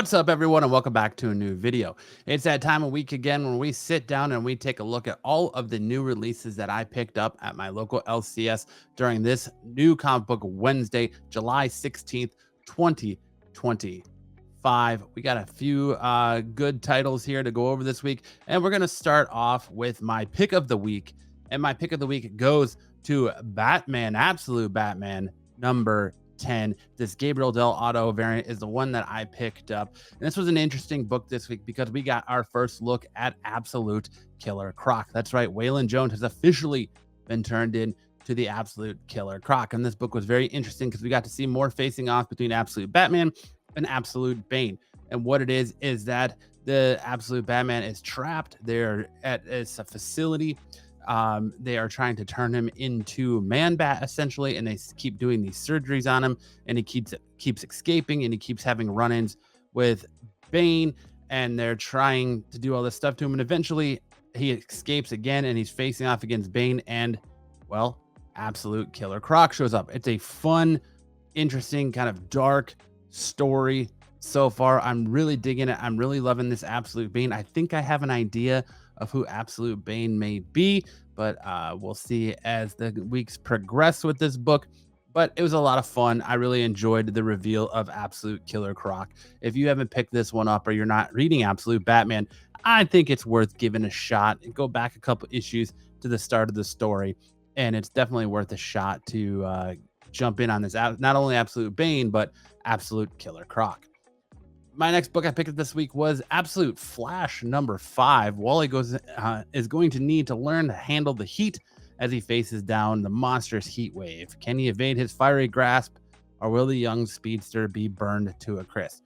What's up, everyone, and welcome back to a new video. It's that time of week again when we sit down and we take a look at all of the new releases that I picked up at my local LCS during this new comic book Wednesday, July 16th, 2025. We got a few good titles here to go over this week, and we're going to start off with my pick of the week. And my pick of the week goes to Batman, Absolute Batman, number 10. This Gabriel Del Auto variant is the one that I picked up. And this was an interesting book this week because we got our first look at Absolute Killer Croc. That's right, Waylon Jones has officially been turned in to the Absolute Killer Croc. And this book was very interesting because we got to see more facing off between Absolute Batman and Absolute Bane. And what it is that the Absolute Batman is trapped there at a facility. They are trying to turn him into Man-Bat essentially, and they keep doing these surgeries on him, and he keeps escaping, and he keeps having run-ins with Bane, and they're trying to do all this stuff to him, and eventually he escapes again, and he's facing off against Bane, and well, Absolute Killer Croc shows up. It's a fun, interesting, kind of dark story so far. I'm really digging it. I'm really loving this Absolute Bane. I think I have an idea of who Absolute Bane may be, but we'll see as the weeks progress with this book. But it was a lot of fun. I really enjoyed the reveal of Absolute Killer Croc. If you haven't picked this one up or you're not reading Absolute Batman, I think it's worth giving a shot and go back a couple issues to the start of the story. And it's definitely worth a shot to jump in on this, not only Absolute Bane, but Absolute Killer Croc. My next book I picked up this week was Absolute Flash number 5. Wally is going to need to learn to handle the heat as he faces down the monstrous heat wave. Can he evade his fiery grasp, or will the young speedster be burned to a crisp?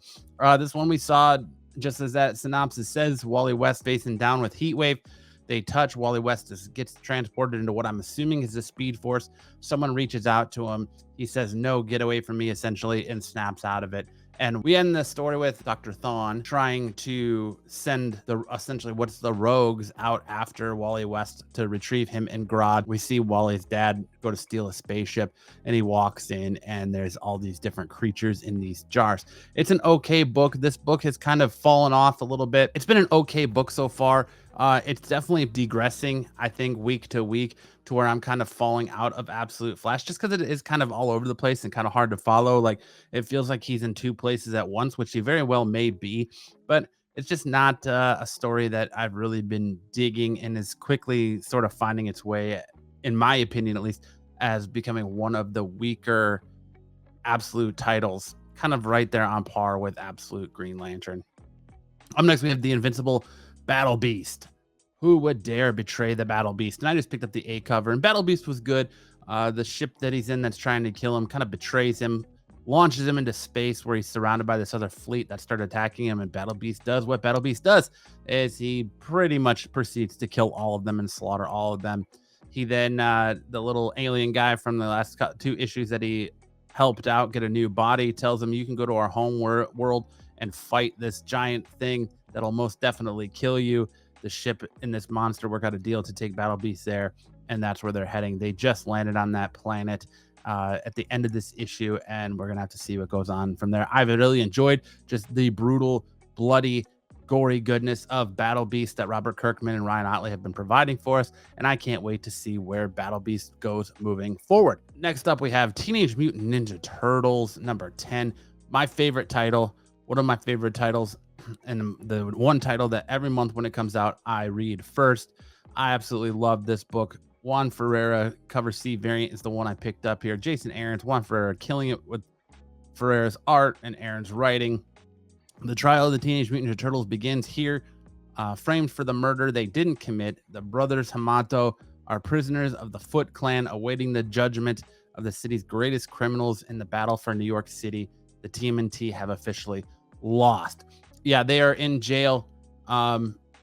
This one we saw, just as that synopsis says, Wally West facing down with heat wave. They touch. Wally West gets transported into what I'm assuming is the Speed Force. Someone reaches out to him. He says, "No, get away from me," essentially, and snaps out of it. And we end the story with Dr. Thawne trying to send the rogues out after Wally West to retrieve him in Grodd. We see Wally's dad go to steal a spaceship, and he walks in, and there's all these different creatures in these jars. It's an okay book. This book has kind of fallen off a little bit. It's been an okay book so far. It's definitely digressing, I think, week to week, to where I'm kind of falling out of Absolute Flash just because it is kind of all over the place and kind of hard to follow. Like, it feels like he's in two places at once, which he very well may be, but it's just not a story that I've really been digging, and is quickly sort of finding its way, in my opinion at least, as becoming one of the weaker Absolute titles, kind of right there on par with Absolute Green Lantern. Up next, we have the Invincible Battle Beast. Who would dare betray the Battle Beast? And I just picked up the A cover, and Battle Beast was good. The ship that he's in that's trying to kill him kind of betrays him, launches him into space where he's surrounded by this other fleet that started attacking him, and Battle Beast does what Battle Beast does, is he pretty much proceeds to kill all of them and slaughter all of them. He then, the little alien guy from the last two issues that he helped out get a new body, tells him, "You can go to our home world and fight this giant thing that'll most definitely kill you." The ship and this monster work out a deal to take Battle Beast there, and that's where they're heading. They just landed on that planet at the end of this issue, and we're gonna have to see what goes on from there. I've really enjoyed just the brutal, bloody, gory goodness of Battle Beast that Robert Kirkman and Ryan Ottley have been providing for us, and I can't wait to see where Battle Beast goes moving forward. Next up, we have Teenage Mutant Ninja Turtles number 10. My favorite title, one of my favorite titles, and the one title that every month when it comes out I read first. I absolutely love this book. Juan Ferreira cover C variant is the one I picked up here. Jason Aaron's, Juan Ferreira killing it with Ferreira's art and Aaron's writing. The trial of the Teenage Mutant Ninja Turtles begins here. Framed for the murder they didn't commit, the brothers Hamato are prisoners of the Foot Clan, awaiting the judgment of the city's greatest criminals in the battle for New York City. The TMNT have officially lost. Yeah, they are in jail,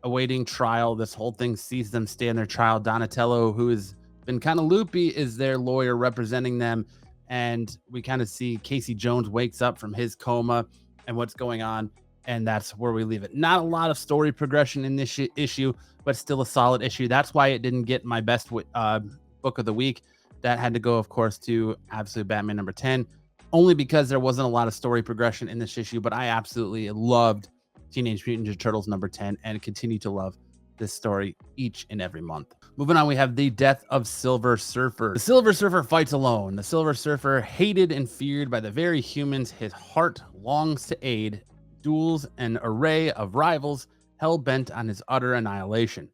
awaiting trial. This whole thing sees them stand their trial. Donatello, who has been kind of loopy, is their lawyer representing them. And we kind of see Casey Jones wakes up from his coma and what's going on. And that's where we leave it. Not a lot of story progression in this issue, but still a solid issue. That's why it didn't get my best book of the week. That had to go, of course, to Absolute Batman number 10. only because there wasn't a lot of story progression in this issue, but I absolutely loved Teenage Mutant Ninja Turtles number 10 and continue to love this story each and every month. Moving on, we have the death of Silver Surfer. The Silver Surfer fights alone. The Silver Surfer, hated and feared by the very humans his heart longs to aid, duels an array of rivals hell-bent on his utter annihilation.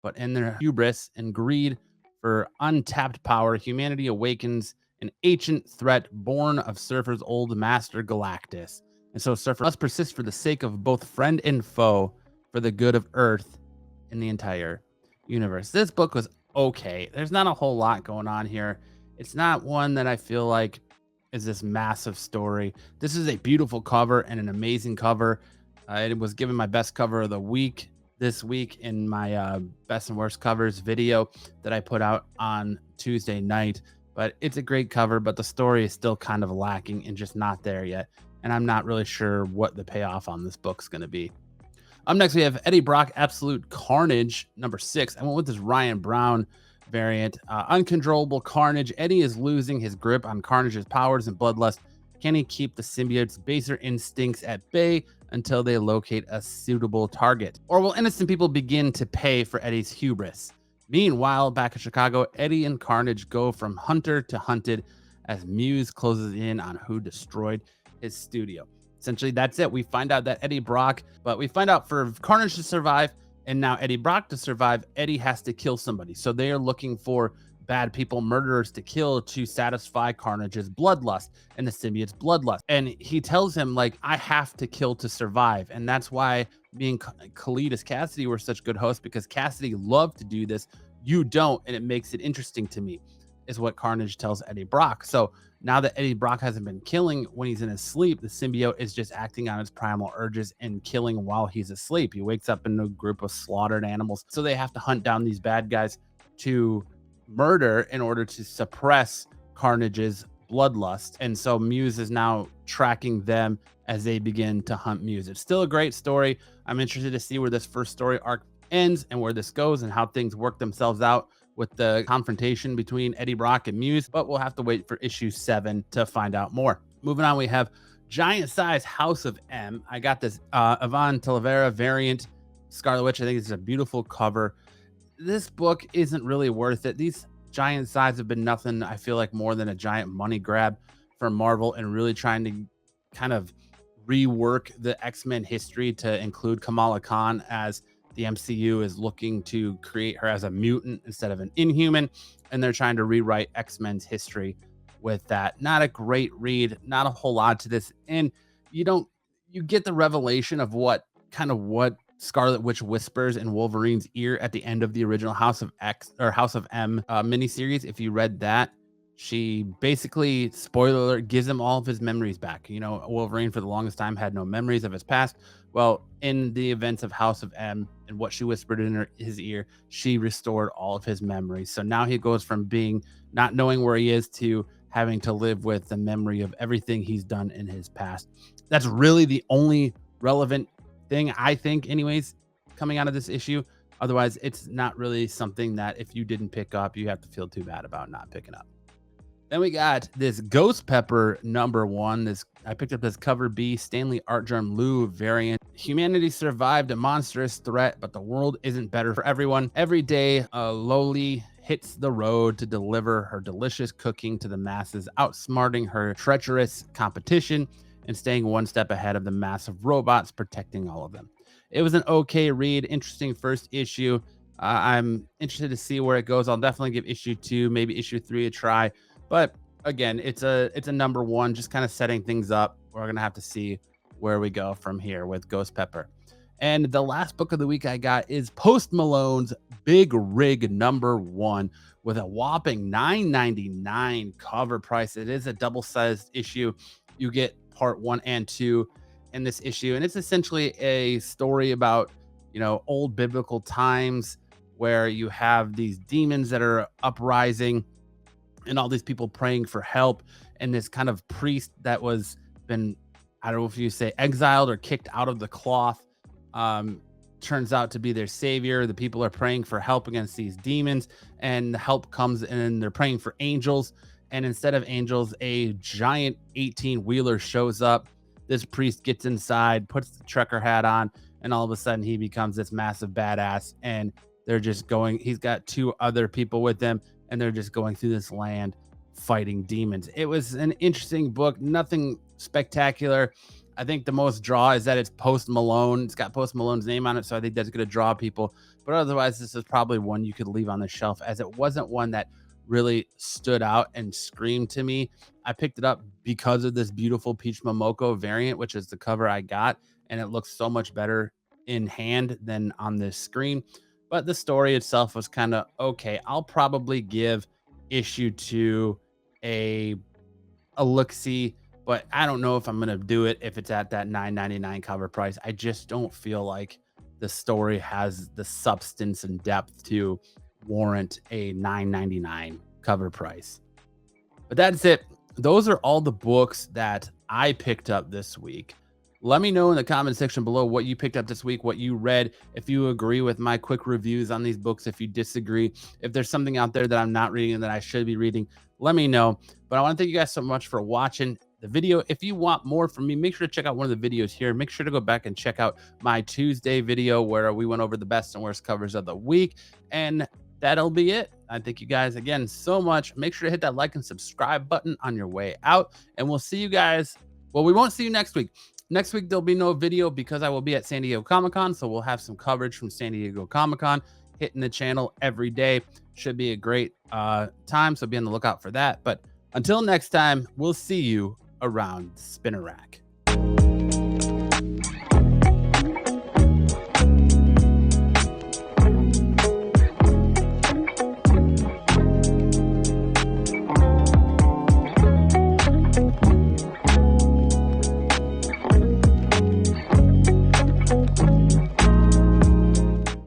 But in their hubris and greed for untapped power, humanity awakens an ancient threat born of Surfer's old master Galactus. And so Surfer must persist for the sake of both friend and foe, for the good of Earth and the entire universe. This book was okay. There's not a whole lot going on here. It's not one that I feel like is this massive story. This is a beautiful cover and an amazing cover. It was given my best cover of the week this week in my best and worst covers video that I put out on Tuesday night. But it's a great cover, but the story is still kind of lacking and just not there yet. And I'm not really sure what the payoff on this book's going to be. Up next, we have Eddie Brock Absolute Carnage, number 6. I went with this Ryan Brown variant. Uncontrollable carnage. Eddie is losing his grip on Carnage's powers and bloodlust. Can he keep the symbiote's baser instincts at bay until they locate a suitable target? Or will innocent people begin to pay for Eddie's hubris? Meanwhile, back in Chicago, Eddie and Carnage go from hunter to hunted as Muse closes in on who destroyed his studio. Essentially, that's it. We find out that Eddie Brock, but we find out for Carnage to survive and now Eddie Brock to survive, Eddie has to kill somebody. So they are looking for bad people, murderers to kill to satisfy Carnage's bloodlust and the symbiote's bloodlust. And he tells him, like, I have to kill to survive. And that's why me and Khalid as Cassidy were such good hosts, because Cassidy loved to do this. You don't, and it makes it interesting to me, is what Carnage tells Eddie Brock. So now that Eddie Brock hasn't been killing when he's in his sleep, the symbiote is just acting on its primal urges and killing while he's asleep. He wakes up in a group of slaughtered animals. So they have to hunt down these bad guys to murder in order to suppress Carnage's bloodlust. And so Muse is now tracking them as they begin to hunt Muse. It's still a great story. I'm interested to see where this first story arc ends and where this goes and how things work themselves out with the confrontation between Eddie Brock and Muse, but we'll have to wait for issue 7 to find out more. Moving on, we have Giant Size House of M. I got this Ivan Talavera variant Scarlet Witch. I think it's a beautiful cover. This book isn't really worth it. These Giant Size have been nothing, I feel like, more than a giant money grab for Marvel and really trying to kind of rework the X-Men history to include Kamala Khan, as the MCU is looking to create her as a mutant instead of an Inhuman, and they're trying to rewrite X-Men's history with that. Not a great read, not a whole lot to this, and you get the revelation of what Scarlet Witch whispers in Wolverine's ear at the end of the original House of M miniseries. If you read that, she basically, spoiler alert, gives him all of his memories back. You know, Wolverine for the longest time had no memories of his past. Well, in the events of House of M and what she whispered in his ear, she restored all of his memories. So now he goes from being not knowing where he is to having to live with the memory of everything he's done in his past. That's really the only relevant thing, I think, anyways, coming out of this issue. Otherwise, it's not really something that if you didn't pick up, you have to feel too bad about not picking up. Then we got this Ghost Pepper #1. I picked up this cover B Stanley Artgerm Lou variant. Humanity survived a monstrous threat, but the world isn't better for everyone. Every day, Loli hits the road to deliver her delicious cooking to the masses, outsmarting her treacherous competition and staying one step ahead of the massive robots protecting all of them. It was an okay read, interesting first issue. I'm interested to see where it goes. I'll definitely give issue 2, maybe issue 3 a try. But again, it's a #1, just kind of setting things up. We're gonna have to see where we go from here with Ghost Pepper. And the last book of the week I got is Post Malone's Big Rig #1 with a whopping $9.99 cover price. It is a double-sized issue. You get part 1 and 2 in this issue, and it's essentially a story about, you know, old biblical times where you have these demons that are uprising and all these people praying for help, and this kind of priest that was been, I don't know if you say exiled or kicked out of the cloth, turns out to be their savior. The people are praying for help against these demons, and the help comes and they're praying for angels, And instead of angels, a giant 18-wheeler shows up. This priest gets inside, puts the trucker hat on, and all of a sudden he becomes this massive badass. And they're just going, he's got two other people with him, and they're just going through this land fighting demons. It was an interesting book, nothing spectacular. I think the most draw is that it's Post Malone. It's got Post Malone's name on it, so I think that's going to draw people. But otherwise, this is probably one you could leave on the shelf, as it wasn't one that really stood out and screamed to me. I picked it up because of this beautiful Peach Momoko variant, which is the cover I got, and it looks so much better in hand than on this screen. But the story itself was kind of okay. I'll probably give issue 2 a look-see, but I don't know if I'm gonna do it if it's at that $9.99 cover price. I just don't feel like the story has the substance and depth to warrant a $9.99 cover price. But that's it. Those are all the books that I picked up this week. Let me know in the comment section below what you picked up this week, what you read, if you agree with my quick reviews on these books, if you disagree, if there's something out there that I'm not reading that I should be reading, let me know. But I want to thank you guys so much for watching the video. If you want more from me, make sure to check out one of the videos here. Make sure to go back and check out my Tuesday video where we went over the best and worst covers of the week. And that'll be it. I thank you guys again so much. Make sure to hit that like and subscribe button on your way out. And we'll see you guys. Well, we won't see you next week. Next week, there'll be no video because I will be at San Diego Comic-Con. So we'll have some coverage from San Diego Comic-Con hitting the channel every day. Should be a great time. So be on the lookout for that. But until next time, we'll see you around the spinner rack.